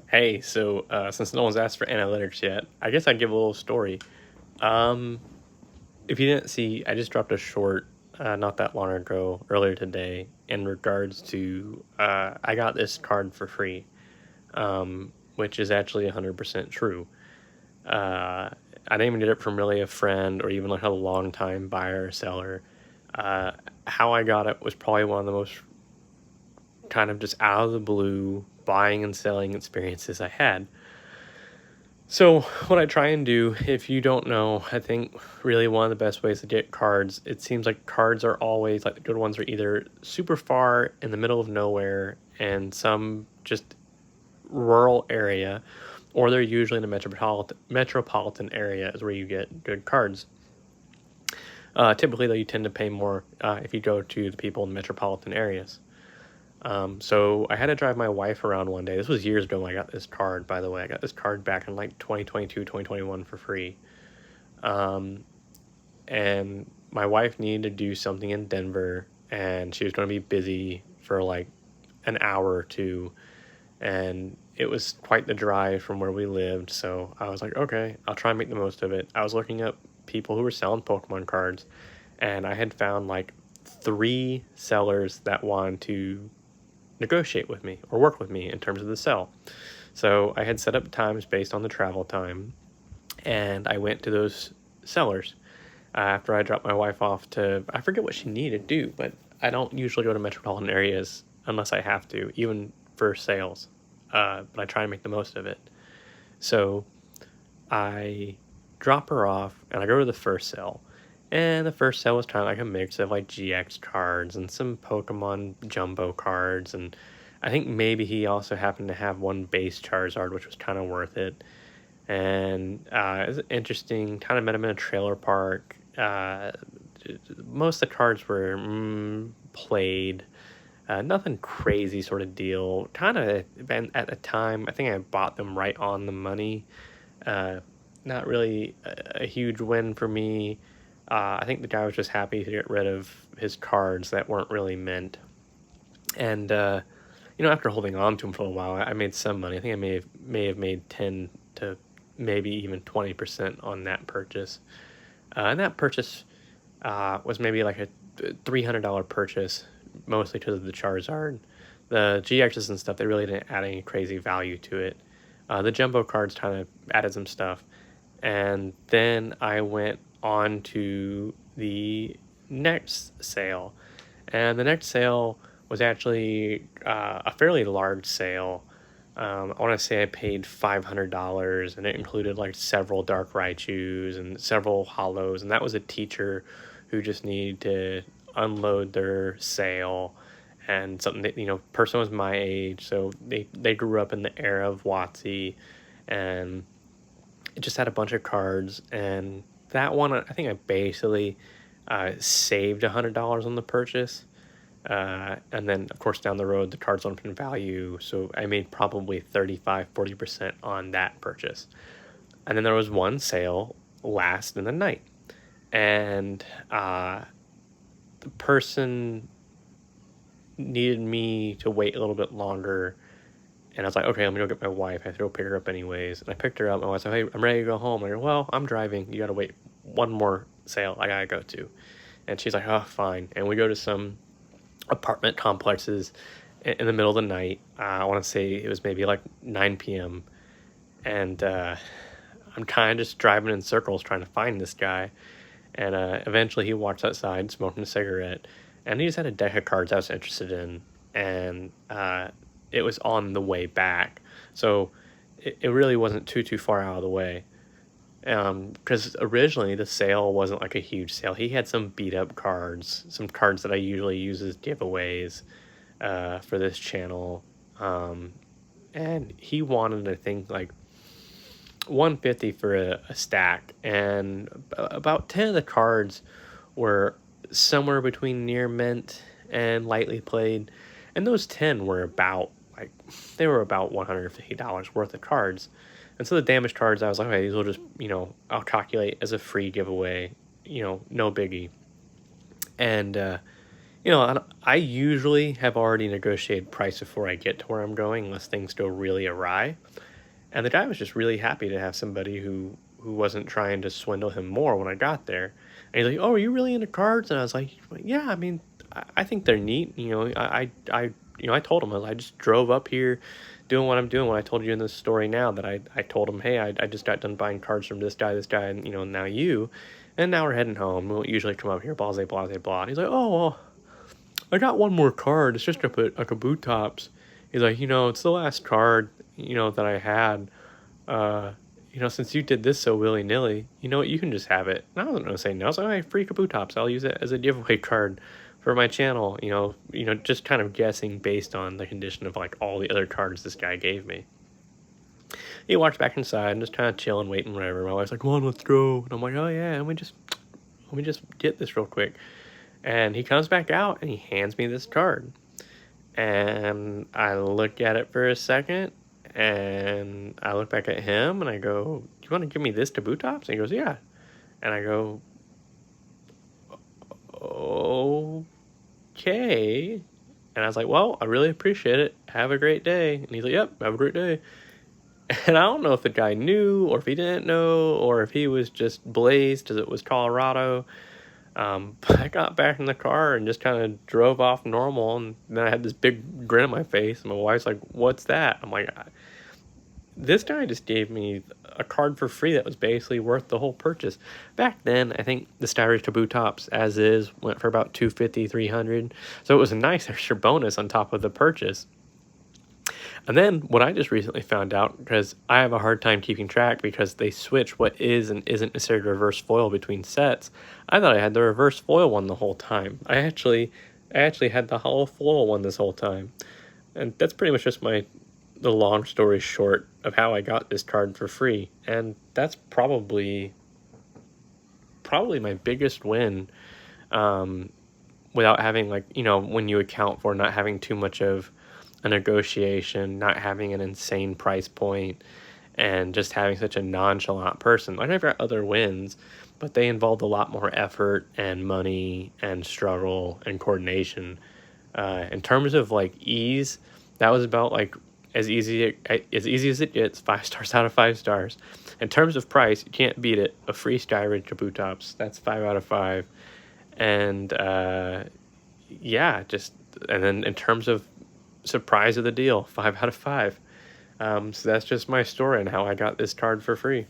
Hey, since no one's asked for analytics yet, I guess I'd give a little story. Um, if you didn't see, I just dropped a short not that long ago, earlier today, in regards to I got this card for free, which is actually 100% true. I didn't even get it from really a friend or even like a long time buyer or seller. Uh, how I got it was probably one of the most kind of just out of the blue buying and selling experiences I had. So, what I try and do, if you don't know, I think really one of the best ways to get cards, it seems like cards are always, like the good ones are either super far in the middle of nowhere and some just rural area, or they're usually in a metropolitan area is where you get good cards. Typically, though, you tend to pay more if you go to the people in metropolitan areas. So I had to drive my wife around one day. This was years ago when I got this card, by the way. I got this card back in like 2022, 2021 for free. Um, and my wife needed to do something in Denver, and she was going to be busy for like an hour or two. And it was quite the drive from where we lived. So I was like, okay, I'll try and make the most of it. I was looking up people who were selling Pokemon cards, and I had found like three sellers that wanted to negotiate with me or work with me in terms of the sell. So I had set up times based on the travel time, and I went to those sellers after I dropped my wife off to, I forget what she needed to do, but I don't usually go to metropolitan areas unless I have to, even for sales. But I try and make the most of it. So I drop her off and I go to the first sale. And the first sale was kind of like a mix of like GX cards and some Pokemon jumbo cards. And I think maybe he also happened to have one base Charizard, which was kind of worth it. And it was interesting. Kind of met him in a trailer park. Most of the cards were played. Nothing crazy sort of deal. Kind of at the time, I think I bought them right on the money. Uh, Not really a huge win for me. I think the guy was just happy to get rid of his cards that weren't really mint. And after holding on to him for a while, I made some money. I think I may have made 10 to maybe even 20% on that purchase. And that purchase was maybe like a $300 purchase, mostly because of the Charizard. The GXs and stuff, they really didn't add any crazy value to it. The jumbo cards kind of added some stuff. And then I went on to the next sale. And the next sale was actually a fairly large sale. I want to say I paid $500, and it included like several Dark Raichus and several Holos. And that was a teacher who just needed to unload their sale, and something that person was my age, so they grew up in the era of WotC, and it just had a bunch of cards. And that one, I think I basically saved $100 on the purchase. And then, of course, down the road, the cards went up in value. So I made probably 35-40% on that purchase. And then there was one sale last in the night. And the person needed me to wait a little bit longer. And I was like, okay, let me go get my wife. I have to go pick her up anyways. And I picked her up. My wife said, hey, I'm ready to go home. I go, well, I'm driving. You got to wait one more sale I got to go to. And she's like, oh, fine. And we go to some apartment complexes in the middle of the night. I want to say it was maybe like 9 p.m. And I'm kind of just driving in circles trying to find this guy. And eventually he walks outside smoking a cigarette. And he just had a deck of cards I was interested in. And it was on the way back. So it really wasn't too far out of the way. Because originally the sale wasn't like a huge sale. He had some beat up cards, some cards that I usually use as giveaways for this channel. And he wanted, I think, like 150 for a stack. And about 10 of the cards were somewhere between near mint and lightly played. And those 10 were about about $150 worth of cards. And so the damaged cards, I was like, okay, these will just, I'll calculate as a free giveaway, no biggie. And You know, I usually have already negotiated price before I get to where I'm going, unless things go really awry. And the guy was just really happy to have somebody who wasn't trying to swindle him more when I got there. And he's like, "Oh, are you really into cards?" And I was like, "Yeah, I mean, I think they're neat. You know, I told him I just drove up here, doing what I'm doing. When I told you in this story now that I told him, hey, I just got done buying cards from this guy, and now you, and now we're heading home. We don't usually come up here, blah blah blah blah." And he's like, "Oh, well, I got one more card. It's just up at a Kabutops." He's like, "It's the last card, that I had. Uh, since you did this so willy-nilly, you know what, you can just have it." And I wasn't gonna say no. I was like, "All right, free Kabutops. I'll use it as a giveaway card for my channel." Just kind of guessing based on the condition of like all the other cards this guy gave me. He walks back inside and just kind of chilling, waiting, whatever. My wife's like, "Come on, let's go." And I'm like, "Oh yeah, let me just get this real quick." And he comes back out and he hands me this card. And I look at it for a second, and I look back at him and I go, "Do you want to give me this Kabutops?" And he goes, "Yeah." And I go, "Okay." And I was like, "Well, I really appreciate it. Have a great day." And he's like, "Yep, have a great day." And I don't know if the guy knew or if he didn't know or if he was just blazed because it was Colorado. But I got back in the car and just kind of drove off normal, and then I had this big grin on my face, and my wife's like, "What's that?" I'm like, "This guy just gave me a card for free that was basically worth the whole purchase." Back then, I think the Skyridge Kabutops, as is, went for about 250, 300, so it was a nice extra bonus on top of the purchase. And then what I just recently found out, because I have a hard time keeping track because they switch what is and isn't necessarily reverse foil between sets. I thought I had the reverse foil one the whole time. I actually had the hollow foil one this whole time. And that's pretty much just the long story short of how I got this card for free. And that's probably my biggest win, without having, like, when you account for not having too much of a negotiation, not having an insane price point, and just having such a nonchalant person. Like, I've got other wins, but they involved a lot more effort and money and struggle and coordination. In terms of like ease, that was about like as easy as it gets. 5 stars out of 5 stars. In terms of price, you can't beat it. A free Skyridge Kabutops, that's 5 out of 5. And yeah, and then in terms of surprise of the deal, 5 out of 5. So that's just my story and how I got this card for free.